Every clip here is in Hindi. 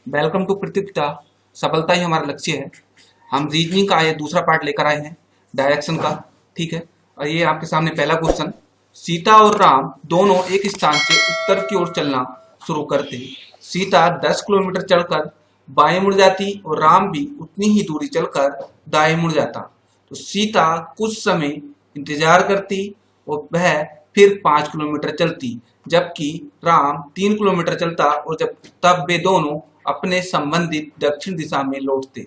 वेलकम टू प्रतियोगिता। सफलता ही हमारा लक्ष्य है। हम रीजनिंग का ये दूसरा पार्ट लेकर आए हैं, डायरेक्शन का। ठीक है। और ये आपके सामने पहला क्वेश्चन। सीता और राम दोनों एक स्थान से उत्तर की ओर चलना शुरू करते हैं। सीता 10 किलोमीटर चलकर बाएं मुड़ जाती और राम भी उतनी ही दूरी चलकर दाएं मुड़ जाता। तो सीता कुछ समय इंतजार करती और वह फिर 5 किलोमीटर चलती, जबकि राम 3 किलोमीटर चलता और तब वे दोनों अपने संबंधित दक्षिण दिशा में लौटते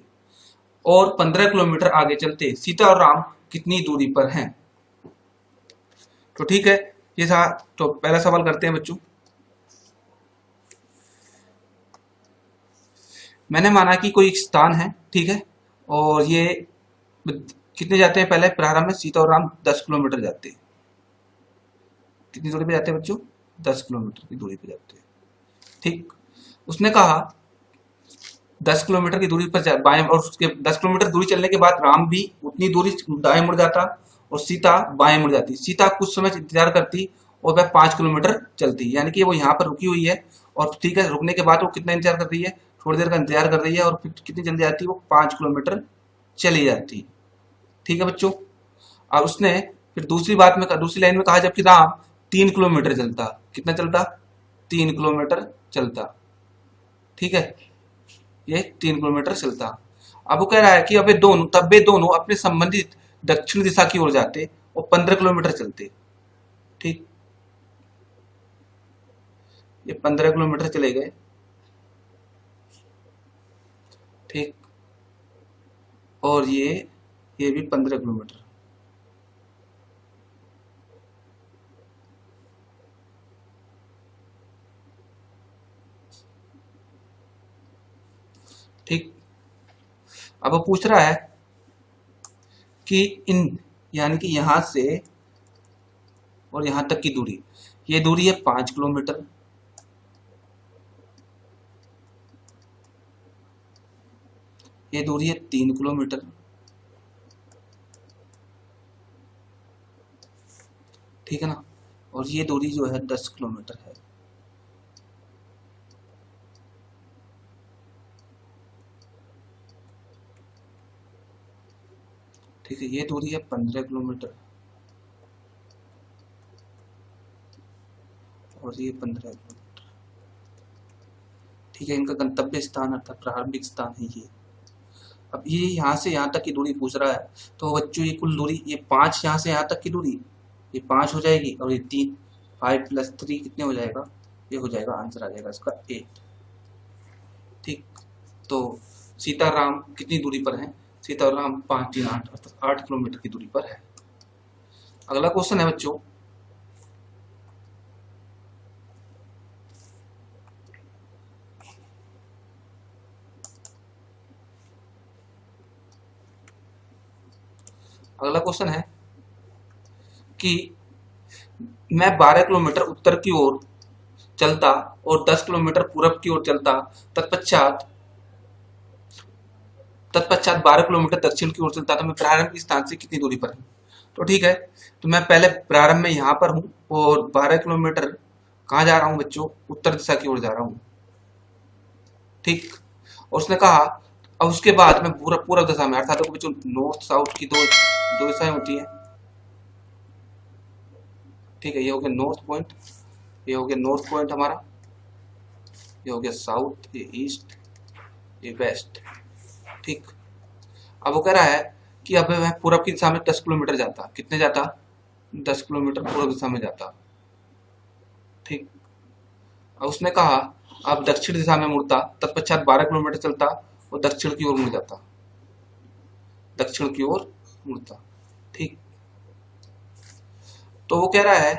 और 15 किलोमीटर आगे चलते। सीता और राम कितनी दूरी पर हैं? तो ठीक है, ये था। तो पहला सवाल करते हैं बच्चों। मैंने माना कि कोई एक स्थान है, ठीक है, और ये कितने जाते हैं? पहले प्रारंभ में सीता और राम 10 किलोमीटर जाते हैं। कितनी दूरी पे जाते हैं बच्चों? 10 किलोमीटर की दूरी पे जाते हैं। ठीक। उसने कहा 10 किलोमीटर की दूरी पर बाएं, और उसके 10 किलोमीटर दूरी चलने के बाद राम भी उतनी दूरी दाएं मुड़ जाता और सीता बाएं मुड़ जाती। सीता कुछ समय इंतजार करती और वह 5 किलोमीटर चलती, यानी कि वो यहाँ पर रुकी हुई है। और ठीक है, रुकने के बाद वो कितना इंतजार कर रही है? थोड़ी देर का इंतजार कर रही है, और फिर कितनी जल्दी आती है? वो 5 किलोमीटर चली जाती। ठीक है बच्चों। और उसने फिर दूसरी लाइन में कहा, जबकि राम 3 किलोमीटर चलता। कितना चलता? 3 किलोमीटर चलता। ठीक है, ये 3 किलोमीटर चलता। अब वो कह रहा है कि तब वे दोनों अपने संबंधित दक्षिण दिशा की ओर जाते और 15 किलोमीटर चलते। ठीक। ये 15 किलोमीटर चले गए। ठीक। और ये भी 15 किलोमीटर। ठीक। अब वो पूछ रहा है कि इन यानी कि यहां से और यहां तक की दूरी, ये दूरी है 5 किलोमीटर। ये दूरी है 3 किलोमीटर। ठीक है ना। और ये दूरी जो है 10 किलोमीटर है। ठीक है, ये दूरी है 15 किलोमीटर और ये 15 किलोमीटर। ठीक है, इनका गंतव्य स्थान अर्थात प्रारंभिक स्थान है ये। अब ये यहाँ से यहाँ तक की दूरी पूछ रहा है, तो बच्चों ये कुल दूरी, ये 5 यहाँ से यहाँ तक की दूरी, ये 5 हो जाएगी, और ये 3, 5 + 3 कितने हो जाएगा? ये हो जाएगा, आंसर आ जाएगा इसका 8। ठीक। तो सीता राम कितनी दूरी पर हैं? सीता और राम 5, 3, 8 अर्थात 8 किलोमीटर की दूरी पर है। अगला क्वेश्चन है बच्चों। अगला क्वेश्चन है कि मैं 12 किलोमीटर उत्तर की ओर चलता और 10 किलोमीटर पूरब की ओर चलता, तत्पश्चात तत्पश्चात 12 किलोमीटर दक्षिण की ओर चलता, तो मैं प्रारंभ के स्थान से कितनी दूरी पर हूँ? तो ठीक है, तो मैं पहले प्रारंभ में यहाँ पर हूँ और 12 किलोमीटर कहाँ जा रहा हूँ बच्चों? उत्तर दिशा की ओर जा रहा हूँ। ठीक। और उसने कहा अब उसके बाद मैं पूरा पूरब दिशा में, अर्थात बच्चों नॉर्थ साउथ की दो दो दिशाएं होती हैं। ठीक है, ये हो गया नॉर्थ पॉइंट, ये हो गया नॉर्थ पॉइंट हमारा, ये हो गया साउथ, ये ईस्ट, ये वेस्ट। ठीक। अब वो कह रहा है कि अब वह पूरब की दिशा में 10 किलोमीटर जाता। कितने जाता? 10 किलोमीटर पूर्व दिशा में जाता। ठीक। अब उसने कहा अब दक्षिण दिशा में मुड़ता, तत्पश्चात 12 किलोमीटर चलता और दक्षिण की ओर मुड़ जाता। दक्षिण की ओर मुड़ता। ठीक। तो वो कह रहा है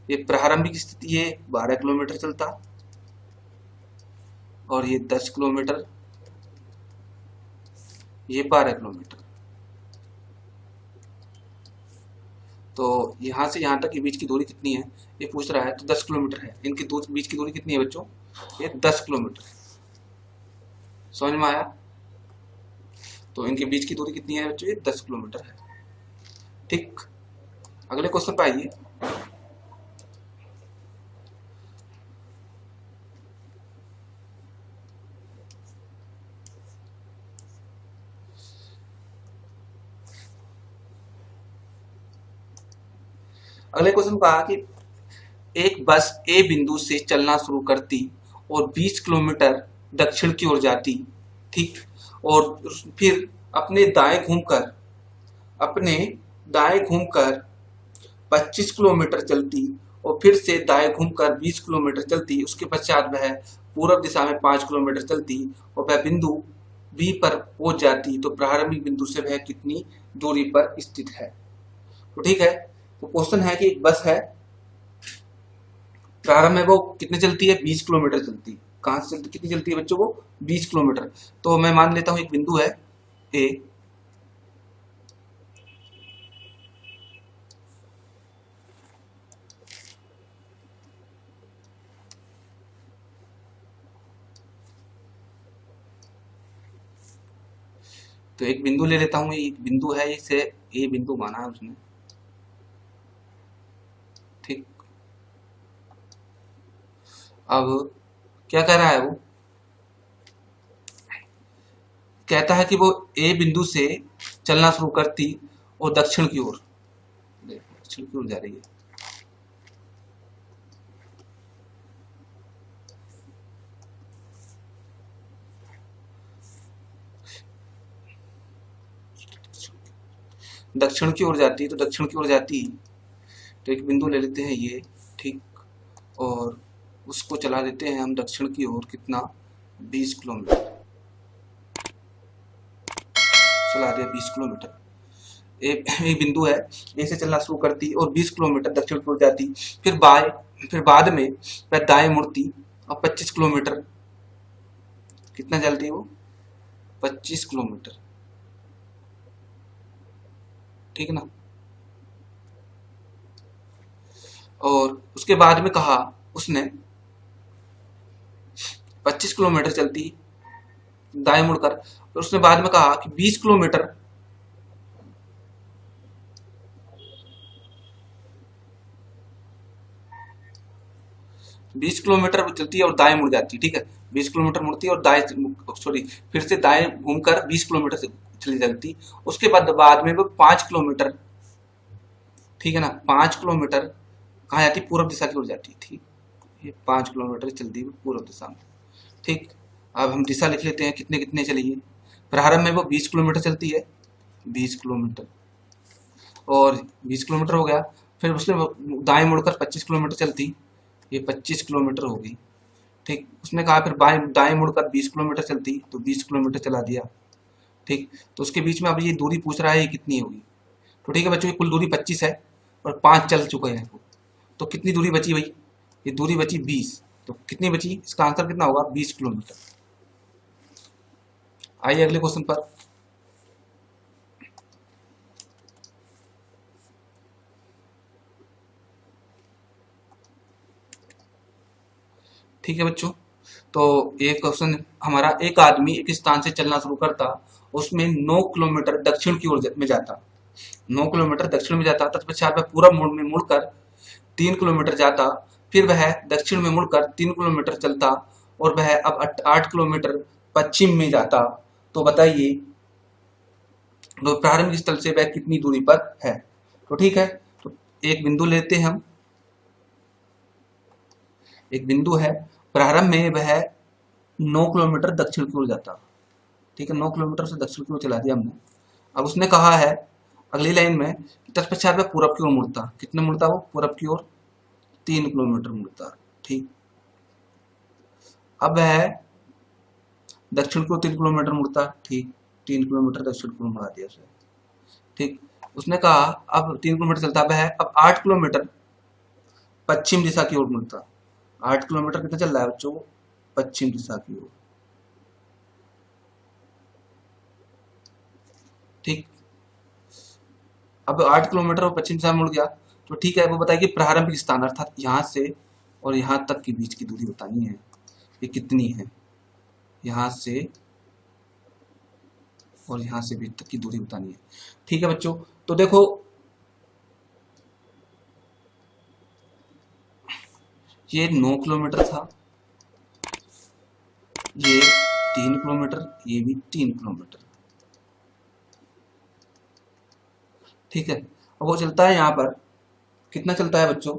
ये प्रारंभिक स्थिति, ये 12 किलोमीटर चलता और ये 10 किलोमीटर, ये 12 किलोमीटर। तो यहां से यहां तक के बीच की दूरी कितनी है ये पूछ रहा है, तो 10 किलोमीटर है। इनकी बीच की दूरी कितनी है बच्चों? ये 10 किलोमीटर। समझ में आया? तो इनके बीच की दूरी कितनी है बच्चों? ये 10 किलोमीटर है। ठीक। अगले क्वेश्चन पे आइए। अगले क्वेश्चन में कहा कि एक बस ए बिंदु से चलना शुरू करती और 20 किलोमीटर दक्षिण की ओर जाती, ठीक, और फिर अपने दाएं घूमकर 25 किलोमीटर चलती और फिर से दाएं घूमकर 20 किलोमीटर चलती। उसके पश्चात वह पूर्व दिशा में 5 किलोमीटर चलती और वह बिंदु बी पर पहुंच जाती, तो प्रारंभिक बिंदु से वह कितनी दूरी पर स्थित है। तो ठीक है, तो क्वेश्चन है कि एक बस है, प्रारंभ में वो कितने चलती है, 20 किलोमीटर चलती। कहां से चलती, कितनी चलती है बच्चों, वो 20 किलोमीटर। तो मैं मान लेता हूं एक बिंदु है ए, तो एक बिंदु ले लेता हूं, एक बिंदु है, इसे ए बिंदु माना है उसने, ठीक। अब क्या कह रहा है, वो कहता है कि वो ए बिंदु से चलना शुरू करती और दक्षिण की ओर, दक्षिण की ओर जा रही है। दक्षिण की ओर जाती है, तो दक्षिण की ओर जाती, तो एक बिंदु ले लेते हैं ये, ठीक, और उसको चला देते हैं हम दक्षिण की ओर, कितना, 20 किलोमीटर चला दिया, 20 किलोमीटर। एक बिंदु है, ए से चलना शुरू करती और 20 किलोमीटर दक्षिण की ओर जाती, फिर बाद में वह दाएं मुड़ती और 25 किलोमीटर, कितना चलती है वो, 25 किलोमीटर, ठीक है ना। और उसके बाद में कहा उसने 25 किलोमीटर चलती दाएं मुड़कर, और उसने बाद में कहा कि 20 किलोमीटर 20 किलोमीटर चलती है और दाएं मुड़ जाती है, ठीक है, 20 किलोमीटर मुड़ती है और दाएं, सॉरी, फिर से दाएं घूमकर 20 किलोमीटर से चली जाती। उसके बाद में वो 5 किलोमीटर, ठीक है ना, 5 किलोमीटर कहाँ जाती, पूर्व दिशा की ओर जाती, ठीक, ये 5 किलोमीटर चलती है पूर्व दिशा में, ठीक। अब हम दिशा लिख लेते हैं, कितने कितने चली है। प्रारंभ में वो 20 किलोमीटर चलती है, 20 किलोमीटर, और 20 किलोमीटर हो गया, फिर उसने दाएं मुड़कर 25 किलोमीटर चलती, ये 25 किलोमीटर होगी, ठीक। उसने कहा फिर दाएं मुड़कर 20 किलोमीटर चलती, तो 20 किलोमीटर चला दिया, ठीक। तो उसके बीच में अब ये दूरी पूछ रहा है, ये कितनी होगी। तो ठीक है बच्चों, ये कुल दूरी 25 है और 5 चल चुके हैं, तो कितनी दूरी बची भाई, ये दूरी बची 20, तो कितनी बची, इसका आंसर कितना होगा, 20 किलोमीटर। आइए अगले क्वेश्चन पर। ठीक है बच्चों, तो ये क्वेश्चन हमारा, एक आदमी एक स्थान से चलना शुरू करता, उसमें 9 किलोमीटर दक्षिण की ओर में जाता, 9 किलोमीटर दक्षिण में जाता, तत्पश्चात वह पूर्व मोड़ में मुड़कर 3 किलोमीटर जाता, फिर वह दक्षिण में मुड़कर 3 किलोमीटर चलता और वह अब 8 किलोमीटर पश्चिम में जाता। तो बताइए, तो प्रारंभिक स्थल से वह कितनी दूरी पर है। तो ठीक है, तो एक बिंदु लेते हैं हम, एक बिंदु है, प्रारंभ में वह 9 किलोमीटर दक्षिण की ओर जाता, ठीक है, 9 किलोमीटर से दक्षिण की ओर चला दिया हमने। अब उसने कहा है अगली लाइन में, तत्पश्चात वह पूरब की ओर मुड़ता, कितने मुड़ता, वो पूरब की ओर 3 किलोमीटर मुड़ता, ठीक। अब वह दक्षिण को 3 किलोमीटर मुड़ता, ठीक, 3 किलोमीटर दक्षिण को मुड़ा दिया उसे, ठीक। उसने कहा अब 3 किलोमीटर चलता वह, अब 8 किलोमीटर पश्चिम दिशा की ओर मुड़ता, 8 किलोमीटर कितना चल रहा है बच्चों, पश्चिम दिशा की ओर, ठीक। अब 8 किलोमीटर वो पश्चिम दिशा में मुड़ गया, तो ठीक है, वो बताइए कि प्रारंभिक स्थान अर्थात यहाँ से और यहाँ तक के बीच की दूरी बतानी है, ये कितनी है, यहाँ से और यहाँ से बीच तक की दूरी बतानी है, ठीक है बच्चों। तो देखो, ये 9 किलोमीटर था, ये 3 किलोमीटर, ये भी 3 किलोमीटर, ठीक है। अब वो चलता है यहाँ पर कितना चलता है बच्चों?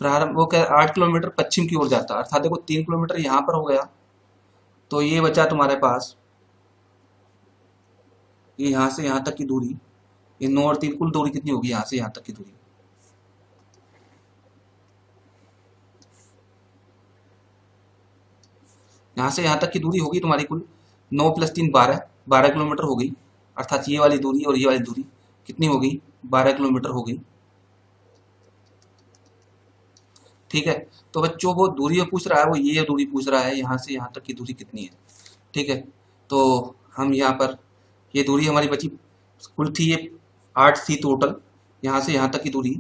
प्रारंभ वो क्या 8 किलोमीटर पश्चिम की ओर जाता है, अर्थात देखो 3 किलोमीटर यहाँ पर हो गया, तो ये बचा तुम्हारे पास, ये यहाँ से यहाँ तक की दूरी, ये 9 और 3 कुल दूरी कितनी होगी यहाँ से यहाँ तक की दूरी? यहाँ से यहाँ तक की दूरी होगी तुम्हारी कुल 9 + 3 12, 12 किलोमीटर हो गई, अर्थात ये वाली दूरी और ये वाली दूरी कितनी हो गई? 12 किलोमीटर हो गई। ठीक है, तो बच्चों वो दूरी जो पूछ रहा है वो ये दूरी पूछ रहा है, यहाँ से यहाँ तक की दूरी कितनी है। ठीक है, तो हम यहाँ पर ये दूरी हमारी बची कुल थी ये 8 थी टोटल, यहाँ से यहाँ तक की दूरी,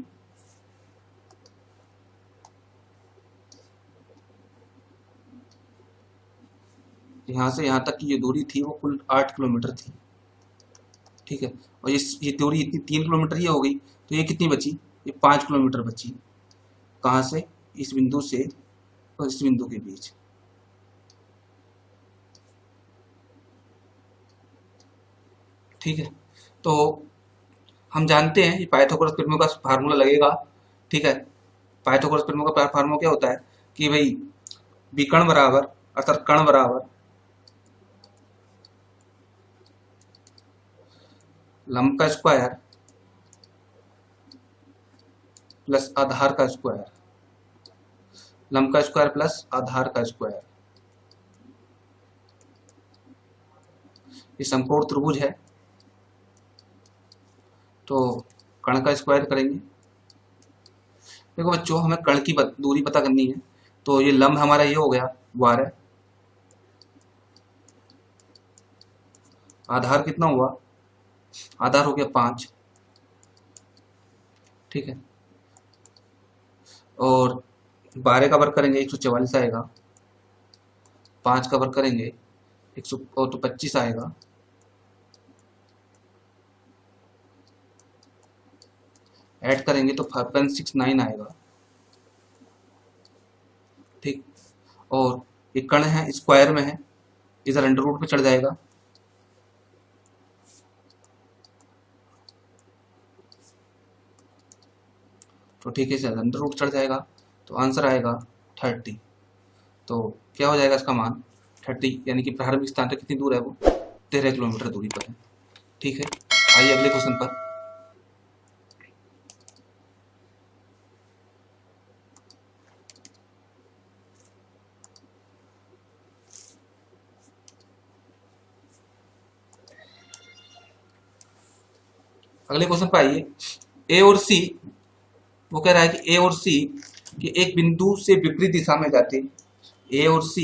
यहाँ से यहाँ तक की ये दूरी थी वो कुल 8 किलोमीटर थी। ठीक है, और ये दूरी इतनी 3 किलोमीटर ये हो गई, तो ये कितनी बची? ये 5 किलोमीटर बची। कहाँ से? इस बिंदु से और इस बिंदु के बीच। ठीक है, तो हम जानते हैं ये पाइथागोरस प्रमेय का फार्मूला लगेगा। ठीक है, पाइथागोरस प्रमेय का फार्मूला क्या होता है कि भाई विकर्ण बराबर अर्थात कर्ण बराबर लंब का स्क्वायर प्लस आधार का स्क्वायर, लंब का स्क्वायर प्लस आधार का स्क्वायर। ये समकोण त्रिभुज है, तो कर्ण का स्क्वायर करेंगे। देखो बच्चों हमें कर्ण की दूरी पता करनी है, तो ये लंब हमारा ये हो गया 12, आधार कितना हुआ? आधार हो गया 5। ठीक है, और 12 का वर्ग करेंगे 144 आएगा, 5 का वर्ग करेंगे 100 तो 25 आएगा, ऐड करेंगे तो 569 आएगा। ठीक, और ये कर्ण है स्क्वायर में है, इधर अंडर रूट पे चढ़ जाएगा, तो ठीक है सर अंडर रूट चढ़ जाएगा, तो आंसर आएगा 30। तो क्या हो जाएगा इसका मान? 30, यानी कि प्रारंभिक स्थान से कितनी दूर है वो? 13 किलोमीटर दूरी पर है। ठीक है, आइए अगले क्वेश्चन पर। अगले क्वेश्चन पर आइए। ए और सी, वो कह रहा है कि ए और सी कि एक बिंदु से विपरीत दिशा में जाते, ए और सी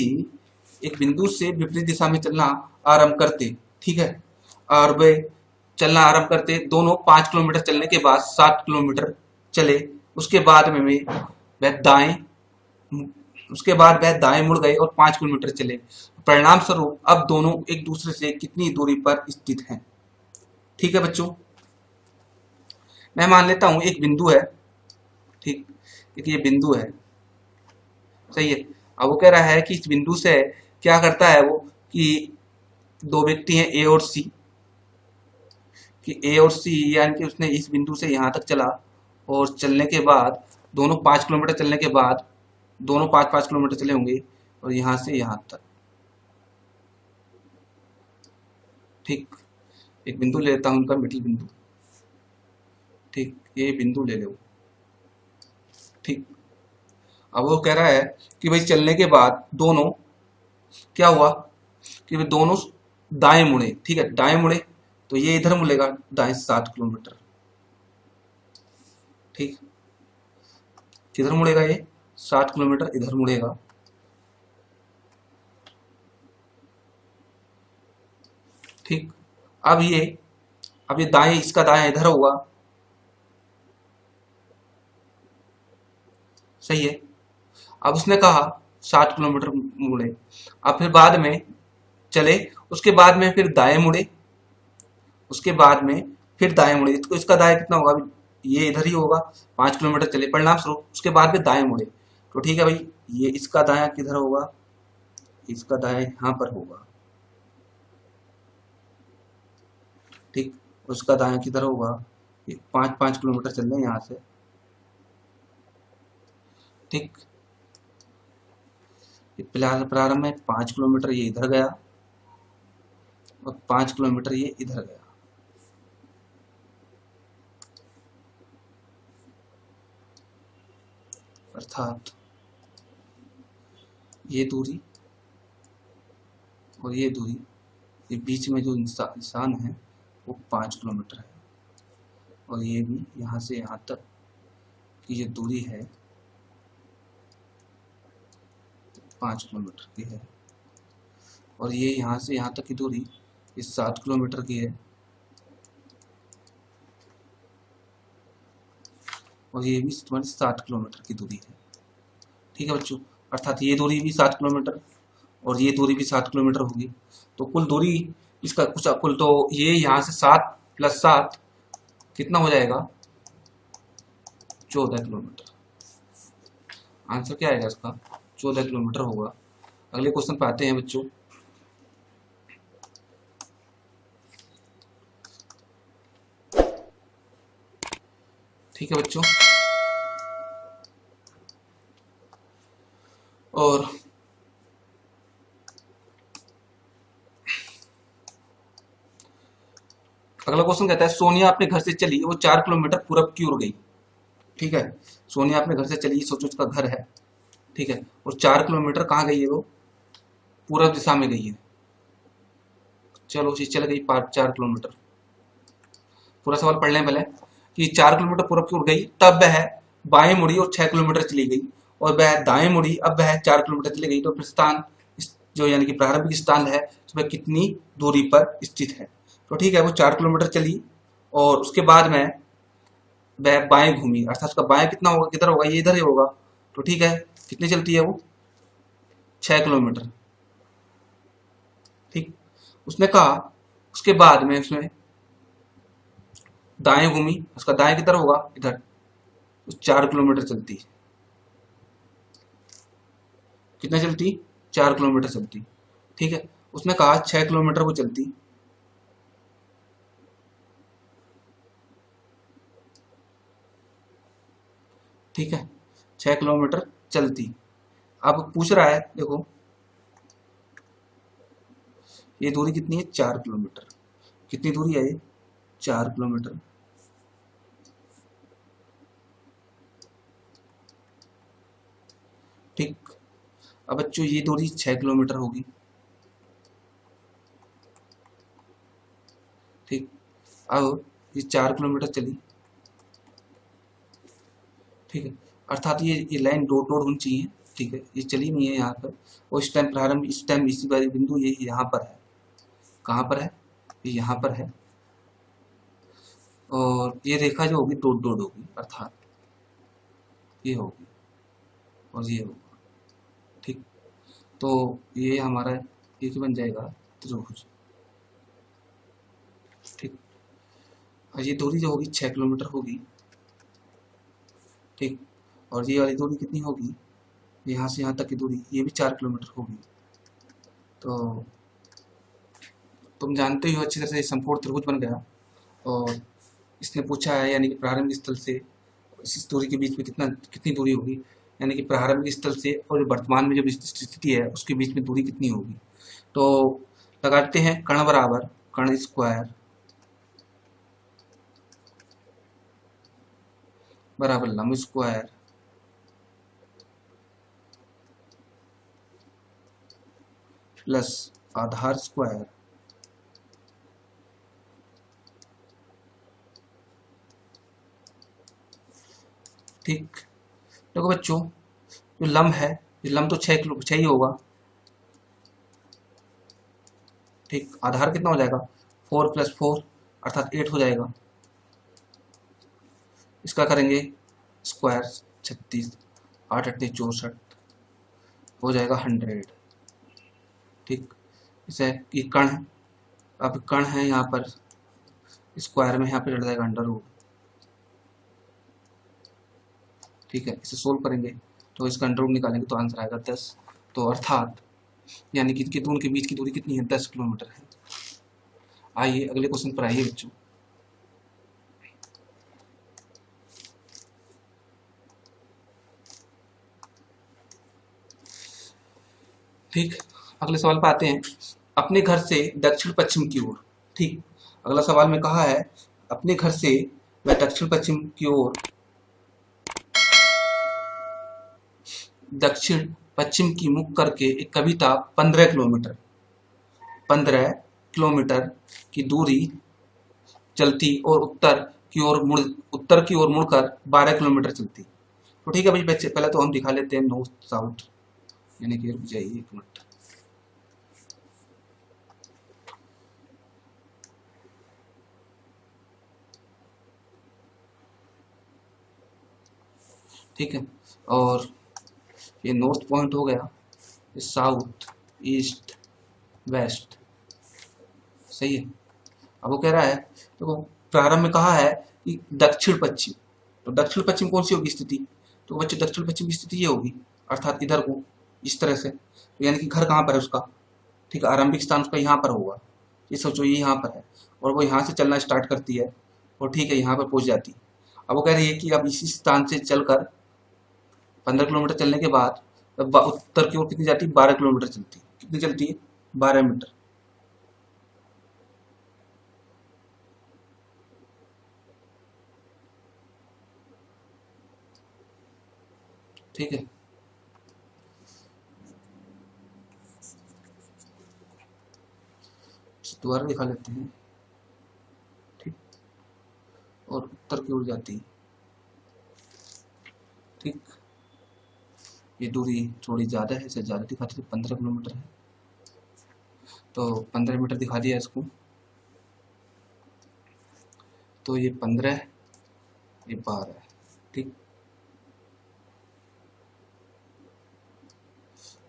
एक बिंदु से विपरीत दिशा में चलना आरंभ करते। ठीक है, और वे चलना आरंभ करते, दोनों 5 किलोमीटर चलने के बाद 7 किलोमीटर चले, उसके बाद में वह दाएं उसके बाद वह दाएं मुड़ गए और 5 किलोमीटर चले। परिणाम स्वरूप अब दोनों एक दूसरे से कितनी दूरी पर स्थित हैं? ठीक है बच्चों, मैं मान लेता हूं एक बिंदु है। ठीक, एक ये बिंदु है, सही है। अब वो कह रहा है कि इस बिंदु से क्या करता है वो कि दो व्यक्ति हैं ए और सी, कि ए और सी यानी कि उसने इस बिंदु से यहां तक चला, और चलने के बाद दोनों 5 किलोमीटर चलने के बाद दोनों 5-5 किलोमीटर चले होंगे, और यहां से यहां तक। ठीक, एक बिंदु ले लेता हूं उनका मिडिल बिंदु। ठीक, ये बिंदु ले लो। ठीक, अब वो कह रहा है कि भाई चलने के बाद दोनों क्या हुआ कि भाई दोनों दाएं मुड़े। ठीक है, दाएं मुड़े तो ये इधर मुड़ेगा दाएं 7 किलोमीटर। ठीक, किधर मुड़ेगा? ये 7 किलोमीटर इधर मुड़ेगा। ठीक, अब ये दाएं, इसका दाएं इधर होगा, सही है। अब उसने कहा 7 किलोमीटर मुड़े, अब फिर बाद में चले, उसके बाद में फिर दाएं मुड़े, उसके बाद में फिर दाएं मुड़े, तो इसका दाएं कितना होगा? ये इधर ही होगा, 5 किलोमीटर चले, परिणाम स्वरूप उसके बाद में दाएं मुड़े। तो ठीक है भाई, ये इसका दायां किधर होगा? इसका दायां यहां पर होगा। ठीक। और उसका दायां किधर होगा, ये 5-5 किलोमीटर चल रहे हैं यहाँ से। ठीक, प्रारंभ में 5 किलोमीटर ये इधर गया और 5 किलोमीटर ये इधर गया। अर्थात ये दूरी और ये दूरी, ये बीच में जो निशान है वो 5 किलोमीटर है। और ये भी यहाँ से यहाँ तक की ये दूरी है 5 किलोमीटर की है। और ये यहाँ से यहाँ तक की दूरी ये 7 किलोमीटर की है। और ये भी तुम्हारी 7 किलोमीटर की दूरी है। ठीक है बच्चों, अर्थात ये दूरी भी 7 किलोमीटर और ये दूरी भी 7 किलोमीटर होगी। तो कुल दूरी इसका कुल तो ये यहाँ से 7 + 7 कितना हो जाएगा, 14 किलोमीटर। आंसर क्या आएगा इसका, 14 किलोमीटर होगा। अगले क्वेश्चन पे आते हैं बच्चों। ठीक है बच्चों, और अगला क्वेश्चन कहता है सोनिया अपने घर से चली, वो 4 किलोमीटर पूरब की ओर गई। ठीक है, सोनिया अपने घर से चली, सोचो उसका घर है। ठीक है, और 4 किलोमीटर कहाँ गई है, वो पूरब दिशा में गई है। चलो जी, चल गई 4 किलोमीटर। पूरा सवाल पढ़ लें पहले कि 4 किलोमीटर पूरब की ओर गई, तब वह बाएं मुड़ी और 6 किलोमीटर चली गई, और वह दाएं मुड़ी, अब वह 4 किलोमीटर चली गई। तो प्रस्थान जो यानी कि प्रारंभिक स्थान है उसमें कितनी दूरी पर स्थित है। तो ठीक है, वो 4 किलोमीटर चली और उसके बाद में वह बाएं घूमी, अर्थात उसका बाएं कितना होगा, किधर होगा, ये इधर ही होगा। तो ठीक है, कितनी चलती है वो, 6 किलोमीटर। ठीक, उसने कहा उसके बाद में उसमें दाएं घूमी, उसका दाएं किधर होगा, इधर। 4 किलोमीटर चलती, कितना चलती, 4 किलोमीटर चलती। ठीक है, उसने कहा 6 किलोमीटर वो चलती। ठीक है, 6 किलोमीटर चलती। अब पूछ रहा है, देखो ये दूरी कितनी है, 4 किलोमीटर। कितनी दूरी है ये, 4 किलोमीटर। ठीक, अब बच्चों ये दूरी 6 किलोमीटर होगी। ठीक, अब ये 4 किलोमीटर चली। ठीक है, अर्थात ये लाइन डॉट डॉट होनी चाहिए। ठीक है, ये चली नहीं है यहाँ पर, और इस टाइम प्रारंभ, इस टाइम इसी वाली बिंदु ये यहाँ पर है। कहाँ पर है, ये यहाँ पर है। और ये रेखा जो होगी डॉट डॉट होगी, अर्थात ये होगी और ये होगा। ठीक, तो ये हमारा एक बन जाएगा त्रिभुज। ठीक, और ये दूरी जो होगी 6 किलोमीटर होगी। ठीक, और ये वाली दूरी कितनी होगी, यहाँ से यहाँ तक की दूरी, ये भी 4 किलोमीटर होगी। तो तुम जानते हो अच्छी तरह से समकोण त्रिभुज बन गया। और इसने पूछा है यानी कि प्रारंभिक स्थल से इस दूरी के बीच में कितनी दूरी होगी, यानी कि प्रारंभिक स्थल से और वर्तमान में जो स्थिति है उसके बीच में दूरी कितनी होगी। तो लगाते हैं कर्ण बराबर कर्ण स्क्वायर बराबर लंब स्क्वायर प्लस आधार स्क्वायर ठीक। देखो बच्चों, जो लंब है, ये लंब तो 6 ही होगा। ठीक, आधार कितना हो जाएगा, 4 + 4 अर्थात 8 हो जाएगा। इसका करेंगे स्क्वायर, 36, 8 × 8 = 64 हो जाएगा 100। ठीक, इसे ये कण है, अब कण है यहाँ पर स्क्वायर में, यहाँ पे चढ़ जाएगा √। ठीक है, इसे सोल्व करेंगे तो इसका √, निकालेंगे तो आंसर आएगा 10। तो अर्थात यानी कि इनके दोनों के बीच की दूरी कितनी है, 10 किलोमीटर है। आइए अगले क्वेश्चन पर आइए बच्चों। ठीक, अगले सवाल पे आते हैं। अपने घर से दक्षिण पश्चिम की ओर। ठीक, अगला सवाल में कहा है अपने घर से वह दक्षिण पश्चिम की ओर दक्षिण पश्चिम की मुख करके एक कविता 15 किलोमीटर की दूरी चलती और उत्तर की ओर मुड़कर 12 किलोमीटर चलती। तो ठीक है भाई, पहले तो हम दिखा लेते हैं नॉर्थ साउथ, यानी कि रुक जाइए 1 मिनट। ठीक है, और ये नॉर्थ पॉइंट हो गया, ये साउथ, ईस्ट, वेस्ट, सही है। अब वो कह रहा है देखो, प्रारंभ में कहा है कि दक्षिण पश्चिम, तो दक्षिण पश्चिम कौन सी होगी स्थिति? तो बच्चे दक्षिण पश्चिम की स्थिति ये होगी, अर्थात इधर को इस तरह से, तो यानी कि घर कहाँ पर है उसका? ठीक है, आरंभिक स्थान उसका यहाँ पर होगा। ये सोचो ये यहाँ पर है और वो यहाँ से चलना स्टार्ट करती है और ठीक है यहाँ पर पहुंच जाती है। अब वो कह रही है कि अब इसी स्थान से चलकर 15 किलोमीटर चलने के बाद उत्तर की ओर कितनी जाती है? 12 किलोमीटर चलती है। कितनी चलती है? 12 मीटर। ठीक है, दोबारा दिखा लेते हैं। ठीक, और उत्तर की ओर जाती है। ठीक, ये दूरी थोड़ी ज़्यादा है, इसे ज़्यादा दिखाते थे, 15 किलोमीटर है, तो 15 मीटर दिखा दिया इसको। तो ये 15, ये 12। ठीक,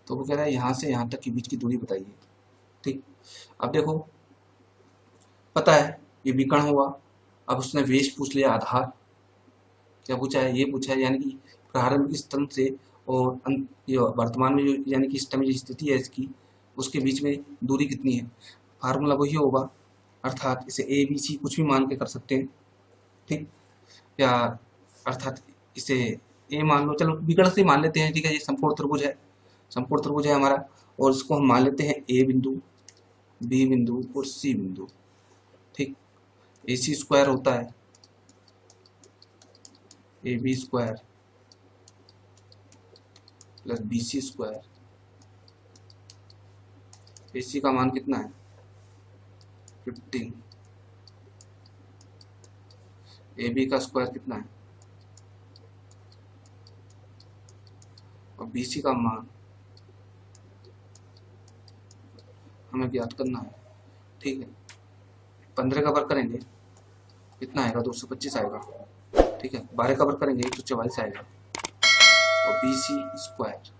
तो वो कह रहा है यहाँ से यहाँ तक के बीच की दूरी बताइए। ठीक, अब देखो पता है ये विकर्ण हुआ। अब उसने वेश पूछ लिया, आधार क्या पूछा है? ये पूछा है, यानी कि प्रारंभिक स्थल से और ये वर्तमान में जो यानी कि इस टाइम जो स्थिति है इसकी, उसके बीच में दूरी कितनी है? फार्मूला वही होगा, अर्थात इसे ए बी सी कुछ भी मान के कर सकते हैं। ठीक, या अर्थात इसे ए मान लो, चलो विकर्ण से मान लेते हैं। ठीक है, ये समकोण त्रिभुज है, समकोण त्रिभुज है हमारा, और इसको हम मान लेते हैं ए बिंदु, बी बिंदु और सी बिंदु। ठीक, ए सी स्क्वायर होता है A B square plus B C square. A C का मान कितना है? 15। ए बी का स्क्वायर कितना है? और बी सी का मान हमें ज्ञात करना है। ठीक है, 15 का वर्ग करेंगे कितना आएगा? 225 आएगा। ठीक है, 12 का वर्ग करेंगे 144 आएगा, और बी सी स्क्वायर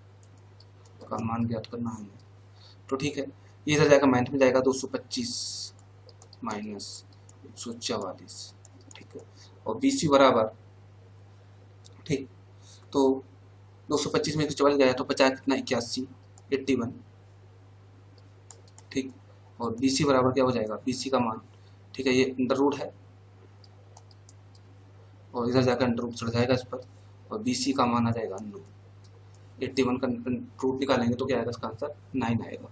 का मान ज्ञात करना है हमें। तो ठीक है, ये इधर जाएगा, माइनस में जाएगा, 225 माइनस 144। ठीक है, और बी सी बराबर, ठीक, तो 225 में 144 गया तो 50 कितना? 81, 81। ठीक, और बी सी बराबर क्या हो जाएगा? बी सी का मान, ठीक है, ये अंडर रूट है और इधर जाकर अंडर रूट चढ़ जाएगा इस पर, और बी सी का मान आ जाएगा 9। 81 का रूट निकालेंगे तो क्या आएगा? इसका आंसर 9 आएगा।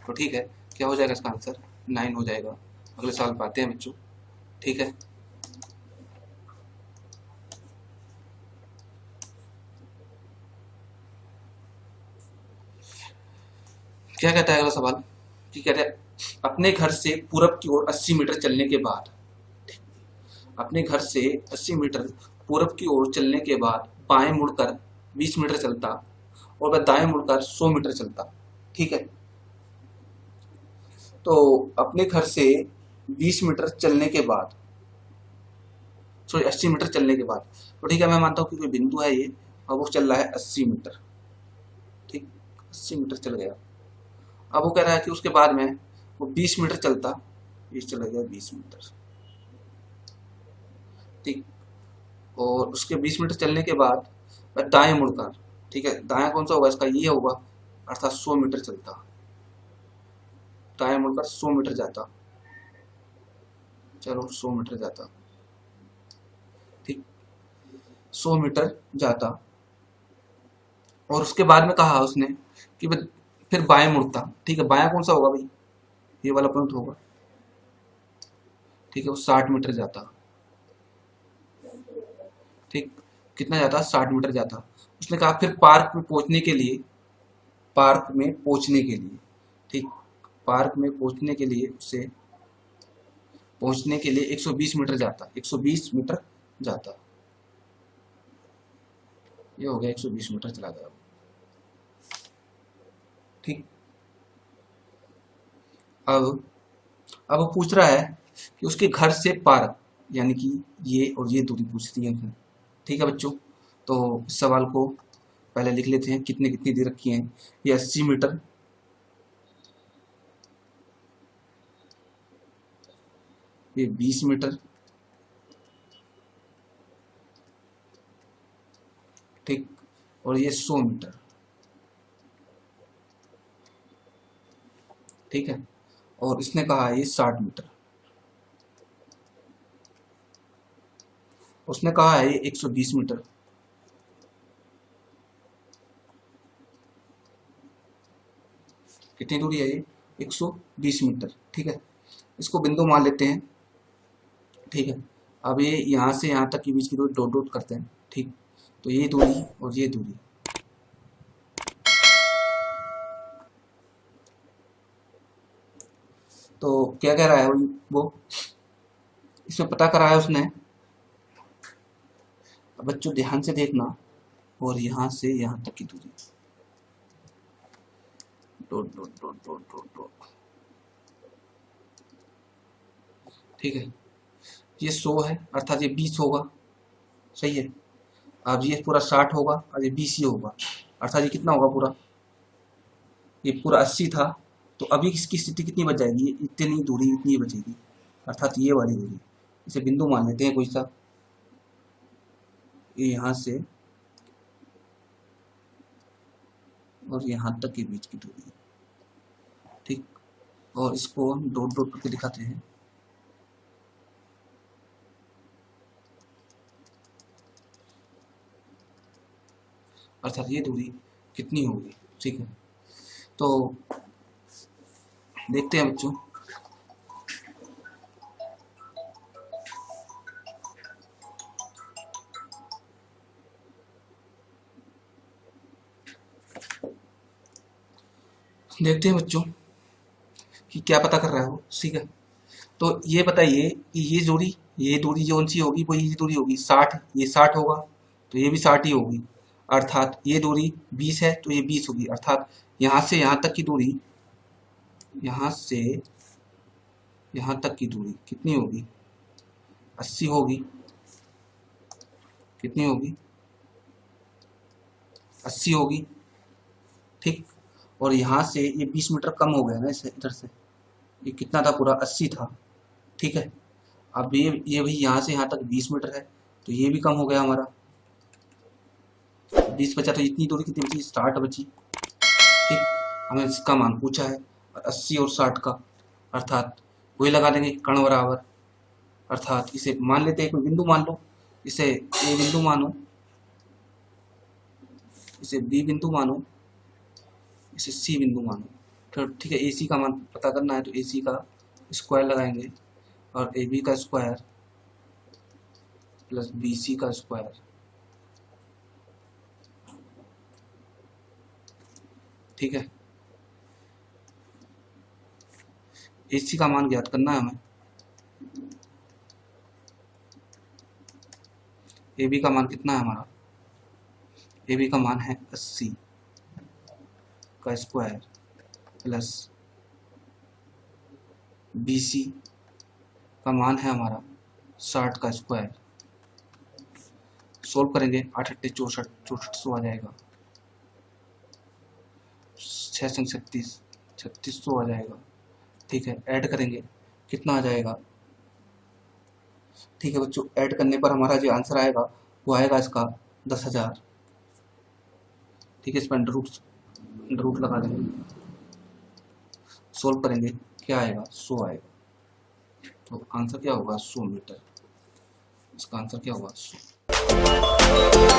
तो ठीक है, क्या हो जाएगा? इसका आंसर 9 हो जाएगा। अगले साल पाते हैं बच्चों। ठीक है, क्या कहता है अगला सवाल कि कहते हैं अपने घर से पूरब की ओर 80 मीटर चलने के बाद, अपने घर से 80 मीटर पूरब की ओर चलने के बाद बाएं मुड़कर 20 मीटर चलता और वह दाएं मुड़कर 100 मीटर चलता। ठीक है, तो अपने घर से 20 मीटर चलने के बाद, सॉरी 80 मीटर चलने के बाद, तो ठीक है, मैं मानता हूँ कि कोई बिंदु है ये और वो चल रहा है 80 मीटर। ठीक, 80 मीटर चल गया। अब वो कह रहा है कि उसके बाद में वो 20 मीटर चलता, ये चला गया 20 मीटर। ठीक, और उसके 20 मीटर चलने के बाद वह दाएं मुड़कर, ठीक है, दाएं कौन सा होगा इसका? ये होगा, अर्थात 100 मीटर चलता, दाएं मुड़कर 100 मीटर जाता। चलो 100 मीटर जाता, ठीक, 100 मीटर जाता। और उसके बाद में कहा उसने कि फिर बाएं मुड़ता, ठीक है, बायां कौन सा होगा भाई, ये वाला पॉइंट होगा, ठीक है, वो 60 मीटर जाता, ठीक, कितना जाता, 60 मीटर जाता। उसने कहा फिर पार्क में पहुंचने के लिए, पार्क में पहुंचने के लिए, ठीक, पार्क में पहुंचने के लिए उसे पहुंचने के लिए 120 मीटर जाता, 120 मीटर जाता, ये हो गया 120 मीटर चला गया, ठीक। अब वो पूछ रहा है कि उसके घर से पार्क, यानी कि ये और ये दूरी पूछती है उसने, ठीक है बच्चों। तो इस सवाल को पहले लिख लेते हैं, कितने कितनी दे रखी है, ये 80 मीटर, ये 20 मीटर, ठीक, और ये 100 मीटर, ठीक है, और इसने कहा ये 60 मीटर, उसने कहा है ये 120 मीटर, कितनी दूरी है ये, 120 मीटर, ठीक है, इसको बिंदु मान लेते हैं, ठीक है। अब ये यहाँ से यहाँ तक के बीच की दूरी डॉट डॉट करते हैं, ठीक, तो ये दूरी और ये दूरी, तो क्या कह रहा है वो इसमें पता करा है उसने। अब बच्चों ध्यान से देखना, और यहाँ से यहाँ तक की दूरी, dot dot dot dot dot dot, ठीक है, ये 100 है अर्थात ये 20 होगा, सही है। अब ये पूरा 60 होगा और ये 20 ही होगा, अर्थात ये कितना होगा पूरा, ये पूरा 80 था, तो अभी इसकी स्थिति कितनी बच जाएगी, इतनी दूरी इतनी बचेगी, अर्थात ये वाली दूरी, इसे बिंदु मान लेते हैं कोई सा, ये यहाँ से और यहाँ तक के बीच की दूरी, ठीक, और इसको हम डॉट डॉट करके दिखाते हैं, अर्थात ये दूरी कितनी होगी, ठीक है। तो देखते हैं बच्चों, देखते हैं बच्चों कि क्या पता कर रहा है वो, ठीक है। तो ये बताइए कि ये दूरी कौन सी होगी, वही दूरी होगी 60, ये 60 होगा तो ये भी 60 ही होगी, अर्थात ये दूरी 20 है तो ये 20 होगी, अर्थात यहाँ से यहाँ तक की दूरी, यहाँ से यहाँ तक की दूरी कितनी होगी, 80 होगी, कितनी होगी, 80 होगी, ठीक। और यहाँ से ये 20 मीटर कम हो गया ना इसे इधर से, ये कितना था पूरा 80 था, ठीक है। अब ये भी यहाँ से यहाँ तक 20 मीटर है, तो ये भी कम हो गया हमारा, 20 बचा, तो इतनी दूरी कितनी बची, 60 बची, ठीक। हमें इसका मान पूछा है, 80 और 60 का, अर्थात वही लगा देंगे कर्ण बराबर, अर्थात इसे मान लेते हैं, कोई बिंदु मान लो, इसे ए बिंदु मानो, इसे बी बिंदु मानो, इसे सी बिंदु मानो, फिर ठीक है। AC का मान पता करना है तो AC का स्क्वायर लगाएंगे, और AB का स्क्वायर प्लस BC का स्क्वायर, ठीक है। AC का मान ज्ञात करना है हमें, AB का मान कितना है हमारा, AB का मान है 80 का स्क्वायर प्लस BC का मान है हमारा 60 का स्क्वायर, सोल्व करेंगे 8 8 64 6400 आ जाएगा, 6 36 3600 आ जाएगा, ठीक है। ऐड करेंगे कितना आ जाएगा, ठीक है बच्चों, ऐड करने पर हमारा जो आंसर आएगा वो आएगा इसका 10,000, ठीक है। इसमें अंडर रूट लगा देंगे, सोल्व करेंगे क्या आएगा, 100 आएगा, तो आंसर क्या होगा 100 मीटर। इसका आंसर क्या होगा 100।